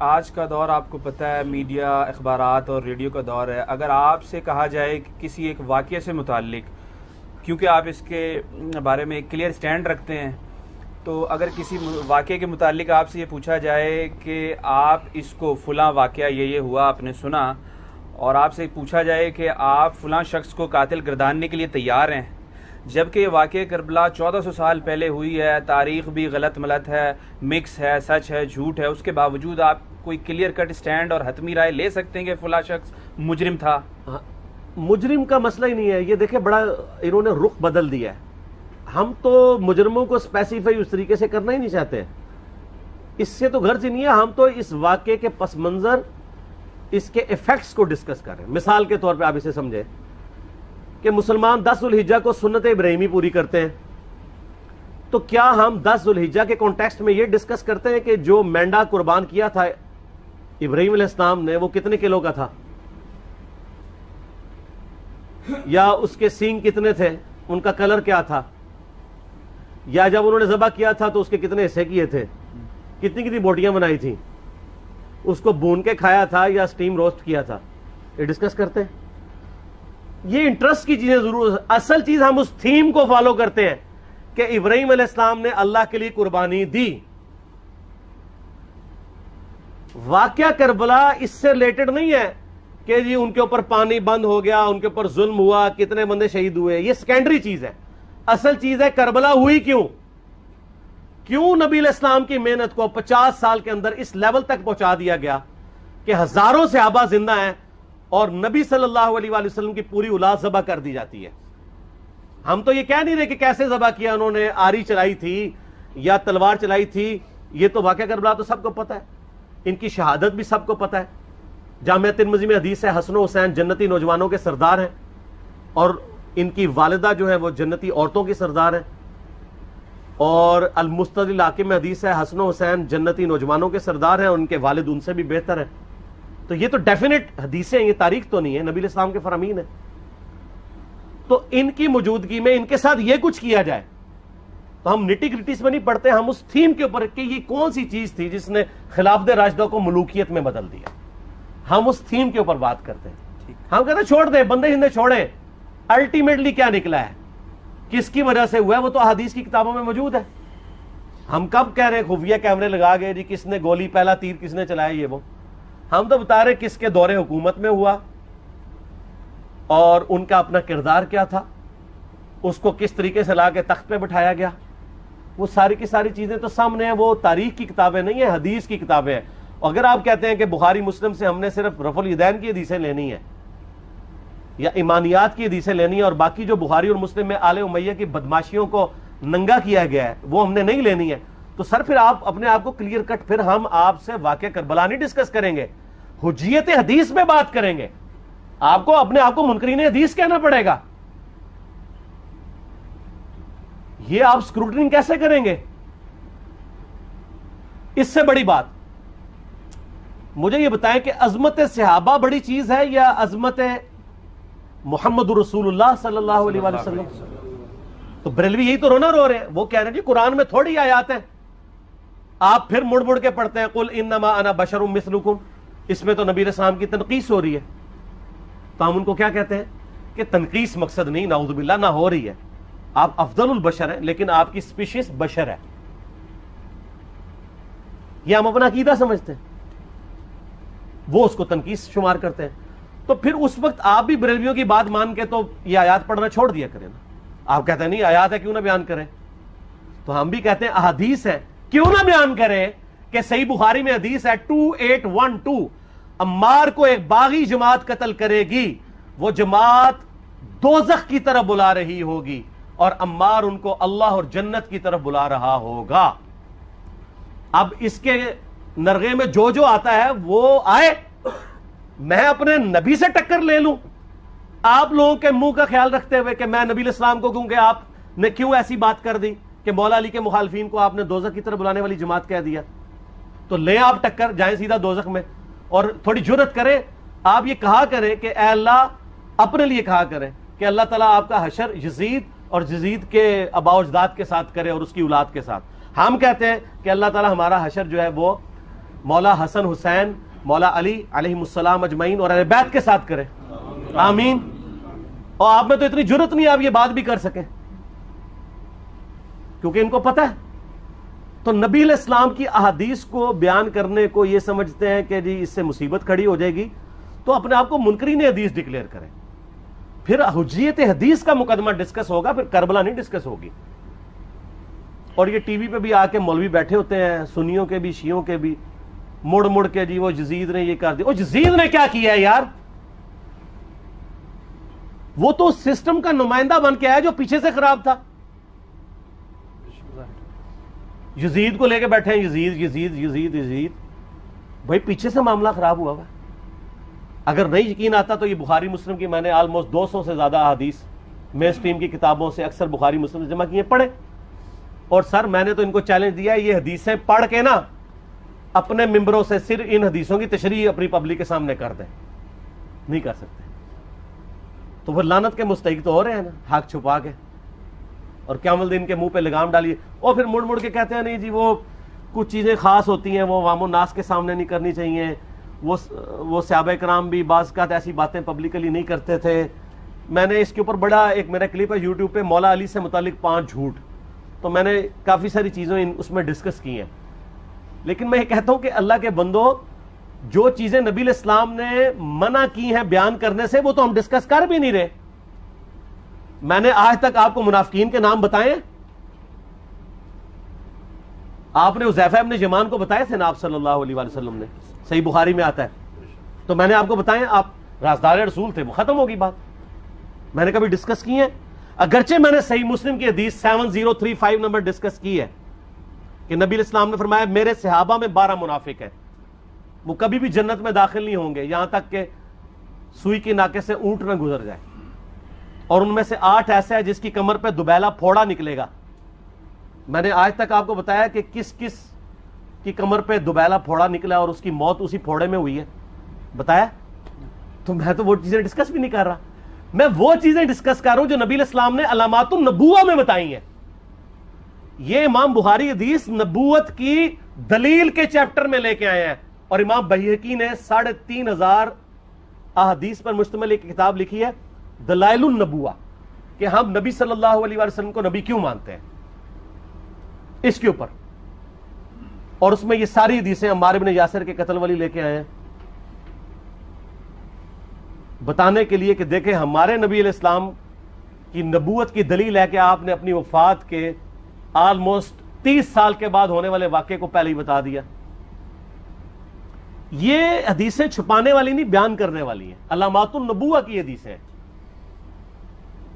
آج کا دور آپ کو پتہ ہے، میڈیا، اخبارات اور ریڈیو کا دور ہے. اگر آپ سے کہا جائے کہ کسی ایک واقعے سے متعلق، کیونکہ آپ اس کے بارے میں ایک کلیئر سٹینڈ رکھتے ہیں، تو اگر کسی واقعے کے متعلق آپ سے یہ پوچھا جائے کہ آپ اس کو فلاں واقعہ یہ ہوا آپ نے سنا، اور آپ سے پوچھا جائے کہ آپ فلاں شخص کو قاتل گرداننے کے لیے تیار ہیں، جبکہ یہ واقعہ کربلا 1400 سال پہلے ہوئی ہے، تاریخ بھی غلط ملت ہے، مکس ہے، سچ ہے، جھوٹ ہے، اس کے باوجود آپ کوئی کلیئر کٹ سٹینڈ اور حتمی رائے لے سکتے ہیں کہ فلاں شخص مجرم تھا؟ مجرم کا مسئلہ ہی نہیں ہے. یہ دیکھیں بڑا انہوں نے رخ بدل دیا ہے. ہم تو مجرموں کو اسپیسیفائی اس طریقے سے کرنا ہی نہیں چاہتے. اس سے تو غرض ہی نہیں ہے. ہم تو اس واقعے کے پس منظر، اس کے ایفیکٹس کو ڈسکس کر رہے ہیں. مثال کے طور پہ آپ اسے سمجھیں کہ مسلمان 10 ذوالحجہ کو سنت ابراہیمی پوری کرتے ہیں، تو کیا ہم 10 ذوالحجہ کے کانٹیکسٹ میں یہ ڈسکس کرتے ہیں کہ جو مینڈا قربان کیا تھا ابراہیم علیہ السلام نے وہ کتنے کلو کا تھا، یا اس کے سینگ کتنے تھے، ان کا کلر کیا تھا، یا جب انہوں نے ذبح کیا تھا تو اس کے کتنے حصے کیے تھے، کتنی بوٹیاں بنائی تھیں، اس کو بھون کے کھایا تھا یا سٹیم روسٹ کیا تھا، یہ ڈسکس کرتے ہیں. یہ انٹرسٹ کی چیزیں ضرور. اصل چیز ہم اس تھیم کو فالو کرتے ہیں کہ ابراہیم علیہ السلام نے اللہ کے لیے قربانی دی. واقعہ کربلا اس سے ریلیٹڈ نہیں ہے کہ جی ان کے اوپر پانی بند ہو گیا، ان کے اوپر ظلم ہوا، کتنے بندے شہید ہوئے. یہ سیکنڈری چیز ہے. اصل چیز ہے کربلا ہوئی کیوں نبی علیہ السلام کی محنت کو 50 سال کے اندر اس لیول تک پہنچا دیا گیا کہ ہزاروں صحابہ زندہ ہیں اور نبی صلی اللہ علیہ وآلہ وسلم کی پوری اولاد ذبح کر دی جاتی ہے. ہم تو یہ کہہ نہیں رہے کہ کیسے ذبح کیا انہوں نے، آری چلائی تھی یا تلوار چلائی تھی. یہ تو واقعہ کربلا تو سب کو پتہ ہے، ان کی شہادت بھی سب کو پتہ ہے. جامعہ ترمذی میں حدیث ہے حسن و حسین جنتی نوجوانوں کے سردار ہیں، اور ان کی والدہ جو ہے وہ جنتی عورتوں کی سردار ہیں. اور المستدل حاکم میں حدیث ہے حسن و حسین جنتی نوجوانوں کے سردار ہیں، اور ان کے والد ان سے بھی بہتر ہیں. تو یہ تو ڈیفینٹ حدیثیں ہیں، یہ تاریخ تو نہیں ہے، نبی علیہ السلام کے فرامین ہیں. تو ان کی موجودگی میں ان کے ساتھ یہ کچھ کیا جائے تو ہم نٹی گریٹیز میں نہیں پڑھتے. ہم اس تھیم کے اوپر کہ یہ کون سی چیز تھی جس نے خلافت راشدہ کو ملوکیت میں بدل دیا، ہم اس تھیم کے اوپر بات کرتے ہیں. ہم کہتے ہیں چھوڑ دیں، بندے ہندے چھوڑیں. الٹیمیٹلی کیا نکلا ہے، کس کی وجہ سے ہوا ہے، وہ تو احادیث کی کتابوں میں موجود ہے. ہم کب کہہ رہے ہیں خفیہ کیمرے لگا گئے جی کس نے گولی، پہلا تیر کس نے چلایا، یہ وہ. ہم تو بتا رہے کس کے دور حکومت میں ہوا اور ان کا اپنا کردار کیا تھا، اس کو کس طریقے سے لا کے تخت پہ بٹھایا گیا. وہ ساری کی ساری چیزیں تو سامنے ہیں. وہ تاریخ کی کتابیں نہیں ہیں، حدیث کی کتابیں ہیں. اگر آپ کہتے ہیں کہ بخاری مسلم سے ہم نے صرف رفع الیدین کی حدیثیں لینی ہیں یا ایمانیات کی حدیثیں لینی ہیں، اور باقی جو بخاری اور مسلم میں آل امیہ کی بدماشیوں کو ننگا کیا گیا ہے وہ ہم نے نہیں لینی ہے، تو سر پھر آپ اپنے آپ کو کلیئر کٹ، پھر ہم آپ سے واقعہ کربلا نہیں ڈسکس کریں گے، حجیت حدیث میں بات کریں گے. آپ کو اپنے آپ کو منکرین حدیث کہنا پڑے گا. یہ آپ اسکروٹنگ کیسے کریں گے؟ اس سے بڑی بات مجھے یہ بتائیں کہ عظمت صحابہ بڑی چیز ہے یا عظمت محمد رسول اللہ صلی اللہ علیہ وآلہ وسلم؟ تو بریلوی یہی تو رونا رو رہے ہیں. وہ کہہ رہے ہیں جی قرآن میں تھوڑی آیات ہیں. آپ پھر مڑ مڑ کے پڑھتے ہیں قل انما انا بشر مثلکم، اس میں تو نبی علیہ السلام کی تنقیص ہو رہی ہے. تو ہم ان کو کیا کہتے ہیں کہ تنقیص مقصد نہیں، نعوذ باللہ، نہ ہو رہی ہے. آپ افضل البشر ہیں لیکن آپ کی سپیشیز بشر ہے. یہ ہم اپنا عقیدہ سمجھتے ہیں، وہ اس کو تنقیص شمار کرتے ہیں. تو پھر اس وقت آپ بھی بریلویوں کی بات مان کے تو یہ آیات پڑھنا چھوڑ دیا کریں نا. آپ کہتے ہیں نہیں آیات ہے کیوں نہ بیان کریں، تو ہم بھی کہتے ہیں احادیث ہے کیوں نہ بیان کریں. کہ صحیح بخاری میں حدیث ہے 2812 عمار کو ایک باغی جماعت قتل کرے گی، وہ جماعت دوزخ کی طرف بلا رہی ہوگی اور عمار ان کو اللہ اور جنت کی طرف بلا رہا ہوگا. اب اس کے نرغے میں جو آتا ہے وہ آئے، میں اپنے نبی سے ٹکر لے لوں آپ لوگوں کے منہ کا خیال رکھتے ہوئے کہ میں نبی علیہ السلام کو کہوں کہ آپ نے کیوں ایسی بات کر دی کہ مولا علی کے مخالفین کو آپ نے دوزخ کی طرف بلانے والی جماعت کہہ دیا. تو لیں آپ ٹکر، جائیں سیدھا دوزخ میں. اور تھوڑی جرت کریں، آپ یہ کہا کریں کہ اے اللہ، اپنے لیے کہا کریں کہ اللہ تعالیٰ آپ کا حشر یزید اور یزید کے آباء و اجداد کے ساتھ کرے اور اس کی اولاد کے ساتھ. ہم کہتے ہیں کہ اللہ تعالیٰ ہمارا حشر جو ہے وہ مولا حسن حسین مولا علی علیہم السلام اجمعین اور اہل بیت کے ساتھ کرے، آمین۔ اور آپ میں تو اتنی جرت نہیں آپ یہ بات بھی کر سکیں، کیونکہ ان کو پتہ ہے۔ تو نبی علیہ السلام کی احادیث کو بیان کرنے کو یہ سمجھتے ہیں کہ جی اس سے مصیبت کھڑی ہو جائے گی، تو اپنے آپ کو منکرین حدیث ڈکلیئر کریں، پھر حجیت حدیث کا مقدمہ ڈسکس ہوگا، پھر کربلا نہیں ڈسکس ہوگی۔ اور یہ ٹی وی پہ بھی آ کے مولوی بیٹھے ہوتے ہیں، سنیوں کے بھی شیعوں کے بھی، مڑ مڑ کے جی وہ یزید نے یہ کر دیا۔ وہ یزید نے کیا کیا ہے یار؟ وہ تو سسٹم کا نمائندہ بن کے آیا جو پیچھے سے خراب تھا۔ یزید کو لے کے بیٹھے ہیں، یزید یزید یزید یزید، بھائی پیچھے سے معاملہ خراب ہوا ہوا۔ اگر نہیں یقین آتا تو یہ بخاری مسلم کی میں نے آلموسٹ 200 سے زیادہ احادیث مین اسٹریم کی کتابوں سے اکثر بخاری مسلم سے جمع کیے، پڑھے۔ اور سر میں نے تو ان کو چیلنج دیا ہے، یہ حدیثیں پڑھ کے نا اپنے ممبروں سے صرف ان حدیثوں کی تشریح اپنی پبلک کے سامنے کر دیں، نہیں کر سکتے تو پھر لعنت کے مستحق تو ہو رہے ہیں نا، حق چھپا کے، اور قیامت دن کے منہ پہ لگام ڈالیے۔ اور پھر مڑ مڑ کے کہتے ہیں نہیں جی وہ کچھ چیزیں خاص ہوتی ہیں، وہ عوام الناس کے سامنے نہیں کرنی چاہیے، وہ صحابہ کرام بھی بعض اوقات ایسی باتیں پبلکلی نہیں کرتے تھے۔ میں نے اس کے اوپر بڑا ایک میرا کلپ ہے یوٹیوب پہ، مولا علی سے متعلق 5 جھوٹ، تو میں نے کافی ساری چیزیں اس میں ڈسکس کی ہیں۔ لیکن میں یہ کہتا ہوں کہ اللہ کے بندو، جو چیزیں نبی علیہ السلام نے منع کی ہیں بیان کرنے سے، وہ تو ہم ڈسکس کر بھی نہیں رہے۔ میں نے آج تک آپ کو منافقین کے نام بتائے ہیں؟ آپ نے حذیفہ ابن یمان کو بتائے تھے نا آپ صلی اللہ علیہ وآلہ وسلم نے، صحیح بخاری میں آتا ہے، تو میں نے آپ کو بتائے، آپ رازدار رسول تھے، وہ ختم ہوگی بات۔ میں نے کبھی ڈسکس کی ہے؟ اگرچہ میں نے صحیح مسلم کی حدیث 7035 نمبر ڈسکس کی ہے کہ نبی علیہ السلام نے فرمایا میرے صحابہ میں 12 منافق ہیں، وہ کبھی بھی جنت میں داخل نہیں ہوں گے یہاں تک کہ سوئی کے ناکے سے اونٹ نہ گزر جائے، اور ان میں سے 8 ایسا ہے جس کی کمر پہ دوبیلا پھوڑا نکلے گا۔ میں نے آج تک آپ کو بتایا کہ کس کس کی کمر پہ دوبیلا پھوڑا نکلا اور اس کی موت اسی پھوڑے میں ہوئی ہے؟ بتایا؟ تو میں تو وہ چیزیں ڈسکس بھی نہیں کر رہا، میں وہ چیزیں ڈسکس کر رہا ہوں جو نبی علیہ السلام نے علامات النبوہ میں بتائی ہیں۔ یہ امام بخاری حدیث نبوت کی دلیل کے چیپٹر میں لے کے آئے ہیں، اور امام بہقی نے 3500 احادیث پر مشتمل ایک کتاب لکھی ہے دلائل النبوہ، کہ ہم نبی صلی اللہ علیہ وسلم کو نبی کیوں مانتے ہیں، اس کے اوپر۔ اور اس میں یہ ساری حدیثیں عمار بن یاسر کے قتل والی لے کے آئے ہیں، بتانے کے لیے کہ دیکھیں ہمارے نبی علیہ السلام کی نبوت کی دلیل ہے کہ آپ نے اپنی وفات کے آلموسٹ 30 سال کے بعد ہونے والے واقعے کو پہلے ہی بتا دیا۔ یہ حدیثیں چھپانے والی نہیں، بیان کرنے والی ہیں، علامات النبوہ کی حدیثیں ہیں۔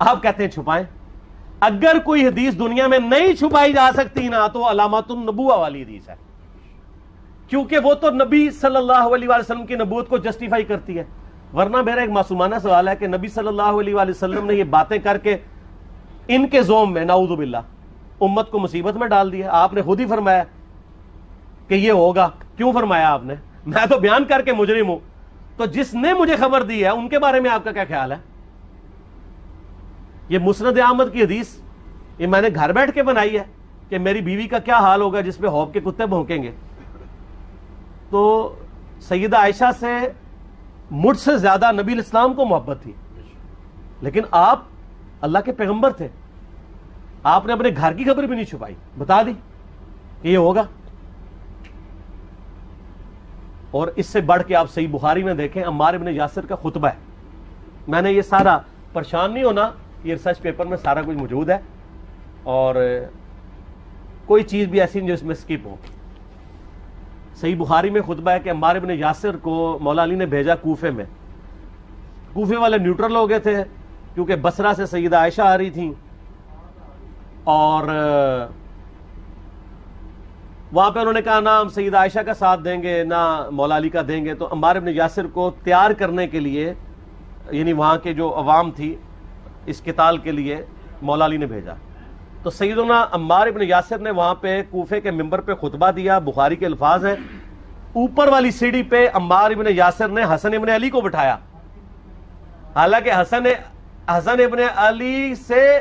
آپ کہتے ہیں چھپائیں، اگر کوئی حدیث دنیا میں نہیں چھپائی جا سکتی نا تو علامات النبوہ والی حدیث ہے، کیونکہ وہ تو نبی صلی اللہ علیہ وسلم کی نبوت کو جسٹیفائی کرتی ہے۔ ورنہ میرا ایک معصومانہ سوال ہے کہ نبی صلی اللہ علیہ وسلم نے یہ باتیں کر کے ان کے زوم میں نعوذ باللہ امت کو مصیبت میں ڈال دیا۔ آپ نے خود ہی فرمایا کہ یہ ہوگا، کیوں فرمایا آپ نے؟ میں تو بیان کر کے مجرم ہوں، تو جس نے مجھے خبر دی ہے ان کے بارے میں آپ کا کیا خیال ہے؟ یہ مسند احمد کی حدیث یہ میں نے گھر بیٹھ کے بنائی ہے کہ میری بیوی کا کیا حال ہوگا جس پہ ہوب کے کتے بھونکیں گے۔ تو سیدہ عائشہ سے مجھ سے زیادہ نبی علیہ السلام کو محبت تھی، لیکن آپ اللہ کے پیغمبر تھے، آپ نے اپنے گھر کی خبر بھی نہیں چھپائی، بتا دی کہ یہ ہوگا۔ اور اس سے بڑھ کے آپ صحیح بخاری میں دیکھیں، عمار بن یاسر کا خطبہ ہے۔ میں نے یہ سارا، پریشان نہیں ہونا، یہ ریسرچ پیپر میں سارا کچھ موجود ہے، اور کوئی چیز بھی ایسی نہیں جو اس میں سکپ ہو۔ صحیح بخاری میں خطبہ ہے کہ عمار بن یاسر کو مولا علی نے بھیجا کوفے میں۔ کوفے والے نیوٹرل ہو گئے تھے کیونکہ بصرہ سے سیدہ عائشہ آ رہی تھیں، اور وہاں پہ انہوں نے کہا نہ ہم سیدہ عائشہ کا ساتھ دیں گے نہ مولا علی کا دیں گے۔ تو عمار بن یاسر کو تیار کرنے کے لیے، یعنی وہاں کے جو عوام تھی اس قتال کے لیے، مولا علی نے بھیجا۔ تو سیدنا عمار بن یاسر نے وہاں پہ کوفے کے ممبر پہ خطبہ دیا، بخاری کے الفاظ ہیں، اوپر والی سیڑھی پہ عمار بن یاسر نے حسن ابن علی کو بٹھایا، حالانکہ حسن ابن علی سے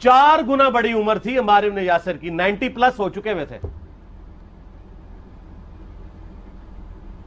4 گنا بڑی عمر تھی عمار بن یاسر کی، 90 پلس ہو چکے ہوئے تھے۔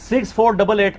6488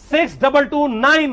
6229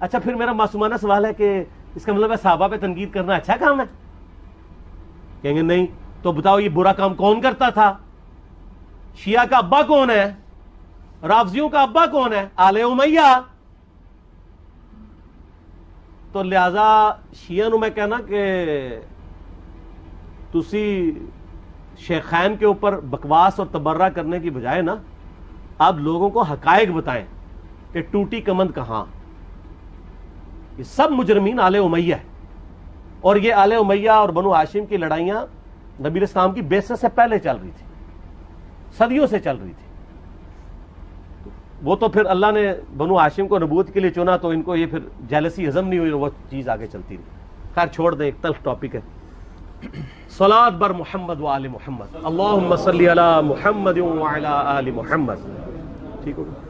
اچھا پھر میرا معصومانہ سوال ہے کہ اس کا مطلب ہے صحابہ پہ تنقید کرنا اچھا کام ہے؟ کہیں گے نہیں. تو بتاؤ یہ برا کام کون کرتا تھا؟ شیعہ کا ابا کون ہے؟ رافضیوں کا ابا کون ہے؟ آل امیہ. تو لہذا شیعہ نو میں کہنا کہ تسی شیخین کے اوپر بکواس اور تبرہ کرنے کی بجائے نا آپ لوگوں کو حقائق بتائیں کہ ٹوٹی کمند کہاں. یہ سب مجرمین آل امیہ ہے، اور یہ آل امیہ اور بنو ہاشم کی لڑائیاں نبی اسلام کی بعثت سے پہلے چل رہی تھی، صدیوں سے چل رہی تھی. وہ تو پھر اللہ نے بنو ہاشم کو نبوت کے لیے چنا تو ان کو یہ پھر جیلسی ہضم نہیں ہوئی، وہ چیز آگے چلتی رہی. خیر چھوڑ دیں، ایک تلخ ٹاپک ہے. صلاۃ بر محمد و آل محمد. اللہم صلی علی محمد و علی آل محمد. ٹھیک ہوگا.